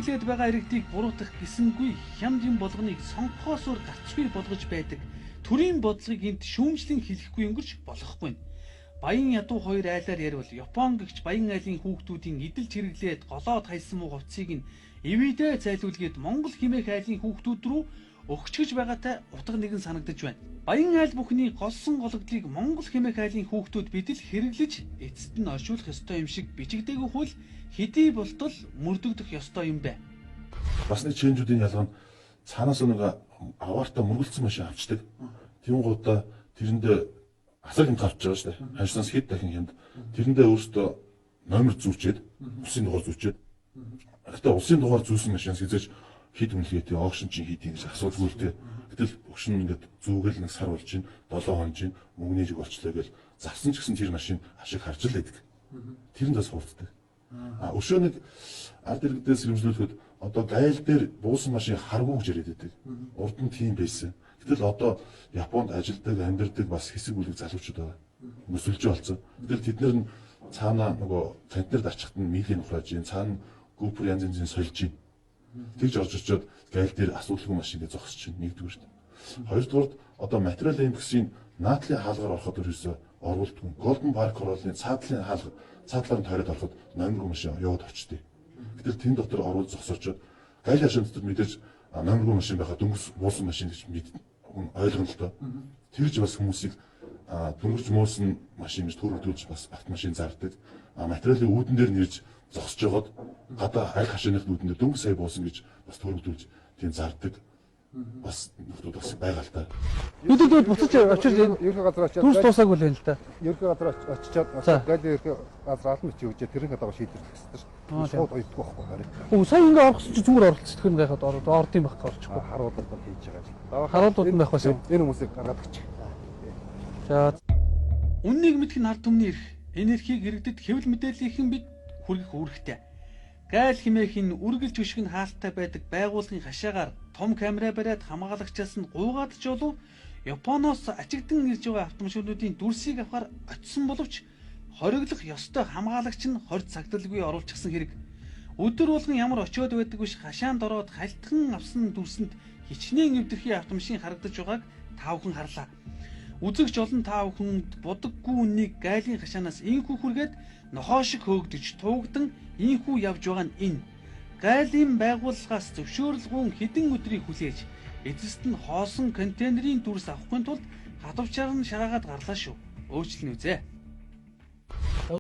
чиглэлд байгаа иргэдийг буруутгах гэсэнгүй хямд юм болгоныг сонгохоосоор гацгүй болгож байдаг төрийн бодлогыг энд шүүмжлэн хэлэхгүй өнгөрч болохгүй. Баян ядуу хоёр айлаар ярил Япон гэгч Баян айлын хүүхдүүдийн идэл чирэглээд голоод хайсан муу хувцсыг нь эвидээ зайлуулгээд Монгол химээх айлын хүүхдүүд рүү өгчгөж байгаатай утга нэгэн санагдаж байна. Баян айл бүхний голсон гологдлыг Монгол химээх айлын хүүхдүүд бидэл хэрэглэж эцэст нь оршуулах ёстой юм шиг бичигдээгүй хөл хэдий болтол мөрдөгдөх ёстой юм бэ. Бас нэг чэнжүүдийн ялгаа нь цаанаас нэг аваартай мөргөлдсөн машин авчдаг. Тэнгуудаа тэрэндээ асар хэмт авч байгаа шүү дээ. Ханшнаас хэд дахин хэмт. Тэрэндээ өөртөө номер зүүчээд, улсын дугаар зүүчээд. Гэхдээ улсын дугаар зүүсэн машинаас хязгаарч хэд үнэлгээтэй огшин чинь хэд юм гэж асуулгүй л дээ. Гэтэл огшин ингээд зүүгээл нэг сар болж чинь 7 хоног чинь мөнгөний жиг болчлоо гэж завсан ч гэсэн тэр машин ашиг харж л байдаг. Тэрэнд бас хурддаг. Өшөө нэг ард иргэдээс сэрэмжлүүлэхэд одоо гайл дээр буусан машин харгүй гэж яриад байдаг. Урд нь тийм байсан. Гэтэл одоо Японд ажилдаг, амьдардаг бас хэсэг бүлэг залуучууд байгаа. Өсөлж болсон. Гэтэл тэд нар цаанаа нөгөө контейнерд ачихт нь милийн ухрааж ийн, цаана гүпэр янз янзын сольж ийн. Тэгж орж очиод гайл дээр асуудалгүй машин гэж зогсож чинь нэгдүгээр. Хоёрдугаар одоо материал импексийн наадлын хаалгаар ороход ерөөсөө оруулдгүй. Golden Park Coral-ын цаадлын хаалга цаадлаар нь тойроод ороход номергүй машин яваад очтыг. Гэтэл тэн дотор оруулж зогсоочод гайл хашаан дотор мэдээж номергүй машин байхад дөнгөс буусан машин гэж ойлгоно л доо. Тэрж бас хүмүүсийг дөнгөрч муусан машин гэж төрөлдүүлж бас автомашин зардаг. Материалын үүдэн дээр нэрж зогсож жагаад гадаа аль хашааных үүдэн дээр дөнгөс сая буусан гэж бас төрөлдүүлж тийм зардаг. Бас нөхдүүд бас байгаа л та. Нүдүүд буцаж очиж ерхий газар очиад дүрс дуусаагүй л юм л та. Ерхий газар очиод гайл ерхий газар алан бичиг өгчээ тэрэн хадаа шийдвэрлэх хэрэгтэй шүү. Шууд ойдгүй байхгүй харин. Оо сая ингээ орох чинь зүгээр оролцох тэр гайхад орд юм байх орчихгүй. Харуулууд бол хийж байгаа. Харуулууд нь байх байсан. Энэ хүмүүсийг гаргаад өгч. За Үннийг мэдэх нь ард түмний эрх. Энэ эрхийг иргэдэд хэвлэл мэдээллийнхэн бид хүргэх үүрэгтэй. Гайл химээхийн үргэлж өшгөн хаалттай байдаг байгууллагын хашаагаар том камера бариад хамгаалагчаас нь гуугаад ч болов Японоос ачигдан ирж байгаа автомашинуудын дүрсийг авахар очисон боловч хориглох ёстой хамгаалагч нь хорд цагдалгүй оруулчихсан хэрэг. Өдөр болгон ямар очиод байдаг биш хашаанд ороод хальтхан авсан дүрсэнд хичнээн эвдэрхий автомашин харагдаж байгааг та бүхэн харлаа. Үзэгч олон та бүхэнд будаггүй үннийг гайлын хашаанаас инхүү хүргээд нохоо шиг хөөгдөж туугдан инхүү явж байгаа нь энэ. Гайлын байгууллагаас зөвшөөрлгүйн хэдэн өдрийг хүлээж эцэст нь хоосон контейнерын дүрс авахын тулд хадвчаар нь шараагаад гарлаа шүү. Өөчлөн үзье.